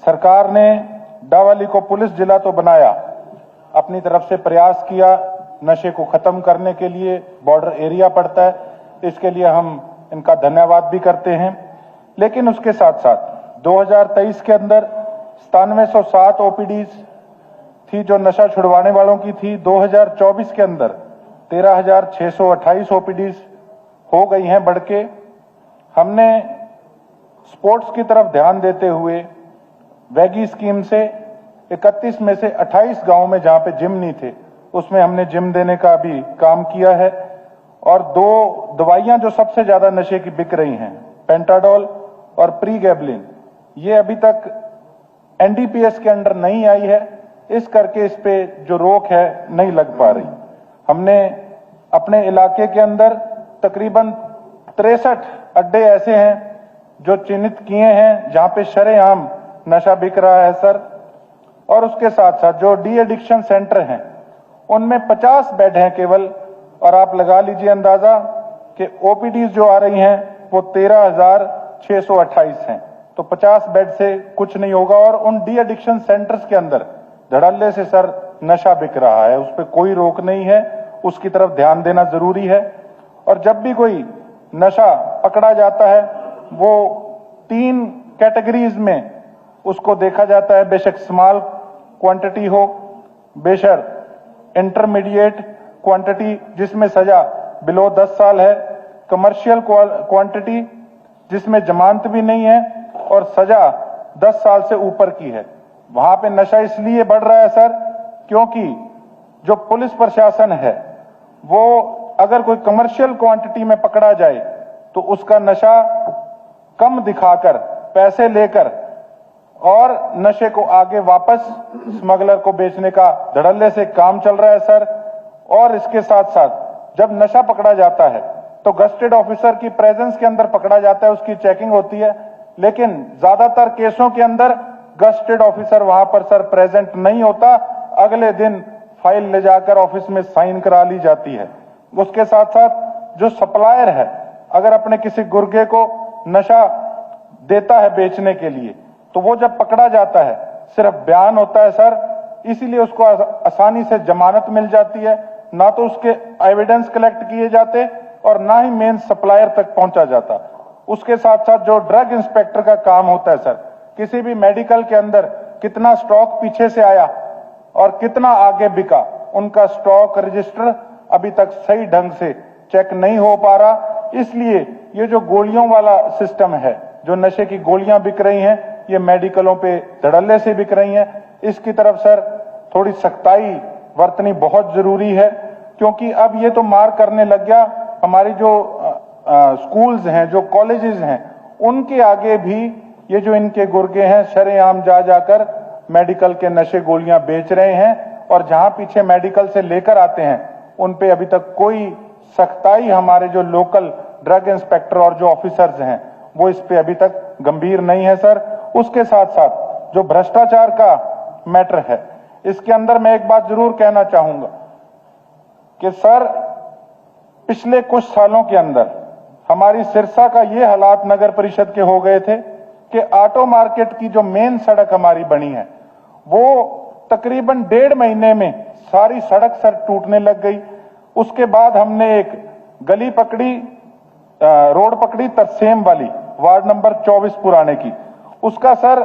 सरकार ने डावाली को पुलिस जिला तो बनाया, अपनी तरफ से प्रयास किया, नशे को खत्म करने के लिए बॉर्डर एरिया पड़ता है, इसके लिए हम इनका धन्यवाद भी करते हैं। लेकिन उसके साथ साथ 2023 के अंदर 9707 ओपीडीज थी जो नशा छुड़वाने वालों की थी। 2024 के अंदर 13,628 ओपीडीज हो गई हैं बढ़ के। हमने स्पोर्ट्स की तरफ ध्यान देते हुए वैगी स्कीम से 31 में से 28 गांवों में जहां पे जिम नहीं थे उसमें हमने जिम देने का भी काम किया है। और 2 दवाइयां जो सबसे ज्यादा नशे की बिक रही हैं, पेंटाडोल और प्रीगैबलिन, ये अभी तक एनडीपीएस के अंडर नहीं आई है, इस करके इस पे जो रोक है नहीं लग पा रही। हमने अपने इलाके के अंदर तकरीबन 63 अड्डे ऐसे हैं जो चिन्हित किए हैं जहां पे शरेआम नशा बिक रहा है सर। और उसके साथ साथ जो डी एडिक्शन सेंटर हैं उनमें 50 बेड हैं केवल, और आप लगा लीजिए अंदाजा कि ओपीडीज जो आ रही हैं वो 13,628 हैं। तो 50 बेड से कुछ नहीं होगा। और उन डी एडिक्शन सेंटर्स के अंदर धड़ल्ले से सर नशा बिक रहा है, उस पर कोई रोक नहीं है, उसकी तरफ ध्यान देना जरूरी है। और जब भी कोई नशा पकड़ा जाता है वो 3 कैटेगरीज में उसको देखा जाता है, बेशक स्मॉल क्वांटिटी हो, बेशक इंटरमीडिएट क्वांटिटी जिसमें सजा बिलो 10 साल है, कमर्शियल क्वांटिटी जिसमें जमानत भी नहीं है और सजा 10 साल से ऊपर की है। वहां पे नशा इसलिए बढ़ रहा है सर क्योंकि जो पुलिस प्रशासन है वो अगर कोई कमर्शियल क्वांटिटी में पकड़ा जाए तो उसका नशा कम दिखाकर पैसे लेकर और नशे को आगे वापस स्मगलर को बेचने का धड़ल्ले से काम चल रहा है सर। और इसके साथ साथ जब नशा पकड़ा जाता है तो गस्टेड ऑफिसर की प्रेजेंस के अंदर पकड़ा जाता है, उसकी चेकिंग होती है, लेकिन ज्यादातर केसों के अंदर गस्टेड ऑफिसर वहां पर सर प्रेजेंट नहीं होता, अगले दिन फाइल ले जाकर ऑफिस में साइन करा ली जाती है। उसके साथ साथ जो सप्लायर है अगर अपने किसी गुर्गे को नशा देता है बेचने के लिए तो वो जब पकड़ा जाता है सिर्फ बयान होता है सर, इसीलिए उसको आसानी से जमानत मिल जाती है, ना तो उसके एविडेंस कलेक्ट किए जाते और ना ही मेन सप्लायर तक पहुंचा जाता। उसके साथ साथ जो ड्रग इंस्पेक्टर का काम होता है सर, किसी भी मेडिकल के अंदर कितना स्टॉक पीछे से आया और कितना आगे बिका, उनका स्टॉक रजिस्टर अभी तक सही ढंग से चेक नहीं हो पा रहा। इसलिए ये जो गोलियों वाला सिस्टम है, जो नशे की गोलियां बिक रही हैं, ये मेडिकलों पे धड़ल्ले से बिक रही हैं, इसकी तरफ सर थोड़ी सख्ताई बरतनी बहुत जरूरी है। क्योंकि अब ये तो मार करने लग गया, हमारी जो स्कूल्स हैं, जो कॉलेजेस हैं, उनके आगे भी ये जो इनके गुर्गे हैं शरेआम जा जाकर मेडिकल के नशे गोलियां बेच रहे हैं। और जहां पीछे मेडिकल से लेकर आते हैं उन पे अभी तक कोई सख्ताई हमारे जो लोकल ड्रग इंस्पेक्टर और जो ऑफिसर्स हैं वो इस पे अभी तक गंभीर नहीं है सर। उसके साथ साथ जो भ्रष्टाचार का मैटर है, इसके अंदर मैं एक बात जरूर कहना चाहूंगा कि सर पिछले कुछ सालों के अंदर हमारी सिरसा का ये हालात नगर परिषद के हो गए थे कि ऑटो मार्केट की जो मेन सड़क हमारी बनी है वो तकरीबन 1.5 महीने में सारी सड़क सर टूटने लग गई। उसके बाद हमने एक गली पकड़ी, रोड पकड़ी तरसेम वाली, वार्ड नंबर 24 पुराने की। उसका सर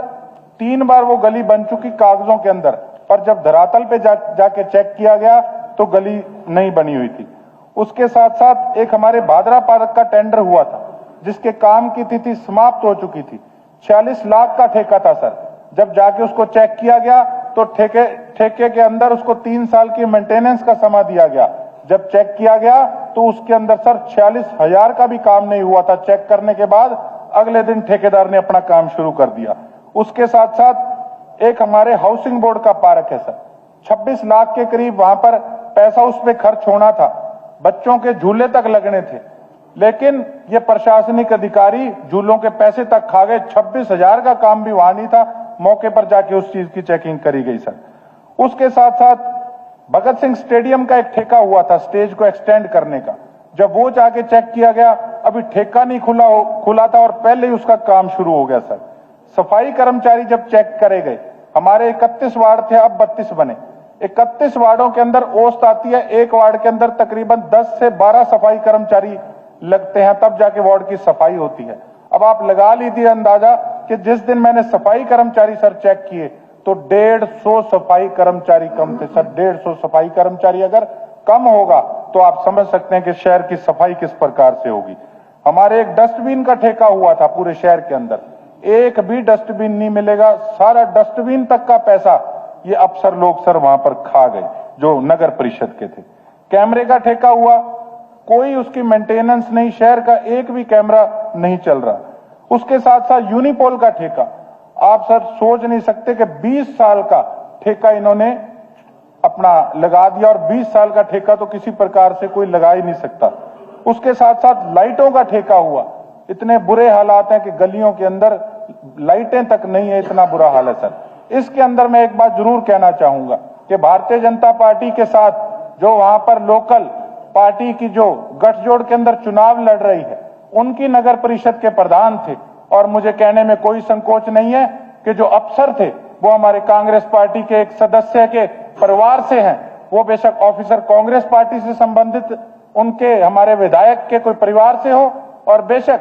3 बार वो गली बन चुकी कागजों के अंदर, पर जब धरातल पे जाके चेक किया गया तो गली नहीं बनी हुई थी। उसके साथ साथ एक हमारे भादरा पार्क का टेंडर हुआ था जिसके काम की तिथि समाप्त हो चुकी थी, 46 लाख का ठेका था सर। जब जाके उसको चेक किया गया तो ठेके के अंदर उसको 3 साल की मेंटेनेंस का समय दिया गया। जब चेक किया गया तो उसके अंदर सर 46,000 का भी काम नहीं हुआ था। चेक करने के बाद अगले दिन ठेकेदार ने अपना काम शुरू कर दिया। उसके साथ साथ एक हमारे हाउसिंग बोर्ड का पार्क है सर, 26 लाख के करीब वहां पर पैसा उस पर खर्च होना था, बच्चों के झूले तक लगने थे, लेकिन ये प्रशासनिक अधिकारी झूलों के पैसे तक खा गए। 26,000 का काम भी वहां नहीं था, मौके पर जाके उस चीज की चेकिंग करी गई सर। उसके साथ साथ भगत सिंह स्टेडियम का एक ठेका हुआ था स्टेज को एक्सटेंड करने का, जब वो जाके चेक किया गया अभी ठेका नहीं खुला था और पहले ही उसका काम शुरू हो गया सर। सफाई कर्मचारी जब चेक करे गए, हमारे 31 वार्ड थे, अब 32 बने। 31 वार्डों के अंदर औसत आती है, एक वार्ड के अंदर तकरीबन 10 से 12 सफाई कर्मचारी लगते हैं, तब जाके वार्ड की सफाई होती है। अब आप लगा लीजिए अंदाजा कि जिस दिन मैंने सफाई कर्मचारी सर चेक किए तो 150 सफाई कर्मचारी कम थे सर। 150 सफाई कर्मचारी अगर कम होगा तो आप समझ सकते हैं कि शहर की सफाई किस प्रकार से होगी। हमारे एक डस्टबिन का ठेका हुआ था पूरे शहर के अंदर, एक भी डस्टबिन नहीं मिलेगा। सारा डस्टबिन तक का पैसा ये अफसर लोग सर वहां पर खा गए जो नगर परिषद के थे। कैमरे का ठेका हुआ, कोई उसकी मेंटेनेंस नहीं, शहर का एक भी कैमरा नहीं चल रहा। उसके साथ साथ यूनिपोल का ठेका, आप सर सोच नहीं सकते कि 20 साल का ठेका इन्होंने अपना लगा दिया, और 20 साल का ठेका तो किसी प्रकार से कोई लगा ही नहीं सकता। उसके साथ साथ लाइटों का ठेका हुआ, इतने बुरे हालात हैं कि गलियों के अंदर लाइटें तक नहीं है, इतना बुरा हाल है सर। इसके अंदर मैं एक बात जरूर कहना चाहूंगा कि भारतीय जनता पार्टी के साथ जो वहां पर लोकल पार्टी की जो गठजोड़ के अंदर चुनाव लड़ रही है, उनकी नगर परिषद के प्रधान थे, और मुझे कहने में कोई संकोच नहीं है कि जो अफसर थे वो हमारे कांग्रेस पार्टी के एक सदस्य के परिवार से हैं। वो बेशक ऑफिसर कांग्रेस पार्टी से संबंधित उनके हमारे विधायक के कोई परिवार से हो, और बेशक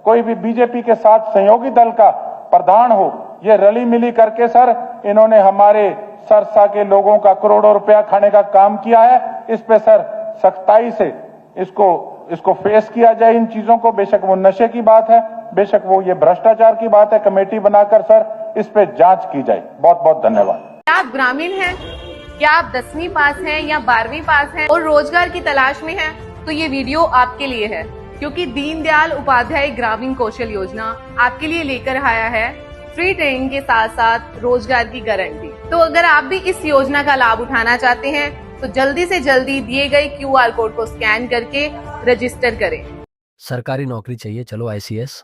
कोई भी बीजेपी के साथ सहयोगी दल का प्रधान हो। ये रली मिली करके सर इन्होंने हमारे सरसा के लोगों का करोड़ों रुपया खाने का काम किया है। इस पे सर सख्ताई से इसको फेस किया जाए इन चीजों को। बेशक वो नशे की बात है, बेशक वो ये भ्रष्टाचार की बात है, कमेटी बनाकर सर इस पे जांच की जाए। बहुत बहुत धन्यवाद। क्या आप ग्रामीण हैं? क्या आप 10वीं पास हैं या 12वीं पास हैं और रोजगार की तलाश में हैं? तो ये वीडियो आपके लिए है, क्योंकि दीनदयाल उपाध्याय ग्रामीण कौशल योजना आपके लिए लेकर आया है फ्री ट्रेनिंग के साथ साथ रोजगार की गारंटी। तो अगर आप भी इस योजना का लाभ उठाना चाहते हैं तो जल्दी से जल्दी दिए गए QR कोड को स्कैन करके रजिस्टर करें। सरकारी नौकरी चाहिए, चलो ICS।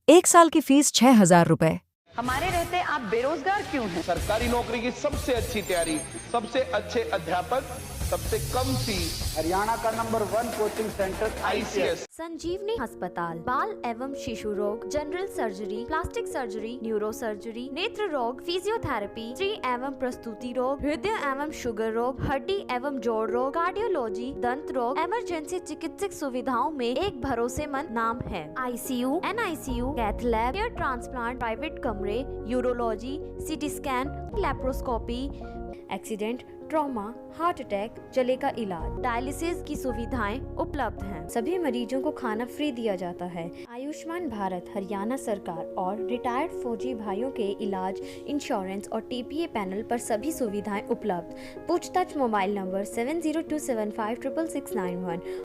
1 साल की फीस 6,000 रुपए। हमारे रहते आप बेरोजगार क्यों हैं? सरकारी नौकरी की सबसे अच्छी तैयारी, सबसे अच्छे अध्यापक, सबसे कम फीस, हरियाणा का नंबर 1 कोचिंग सेंटर ICS। संजीवनी अस्पताल बाल एवं शिशु रोग, general surgery, plastic surgery, neuro surgery, नेत्र रोग, फिजियोथेरेपी, स्त्री एवं प्रस्तुति रोग, हृदय एवं शुगर रोग, हड्डी एवं जोड़ रोग, कार्डियोलॉजी, दंत रोग, इमरजेंसी चिकित्सक सुविधाओं में एक भरोसेमंद नाम है। ICU, NICU, cath lab, hair transplant, private कमरे, urology, CT scan, laparoscopy, accident, trauma, heart attack, जले का इलाज, डायलिसिस की सुविधाएं उपलब्ध हैं। सभी मरीजों को खाना फ्री दिया जाता है। आयुष्मान भारत हरियाणा सरकार और रिटायर्ड फौजी भाइयों के इलाज, इंश्योरेंस और TPA पैनल पर सभी सुविधाएं उपलब्ध। पूछताछ मोबाइल नंबर 7027566691।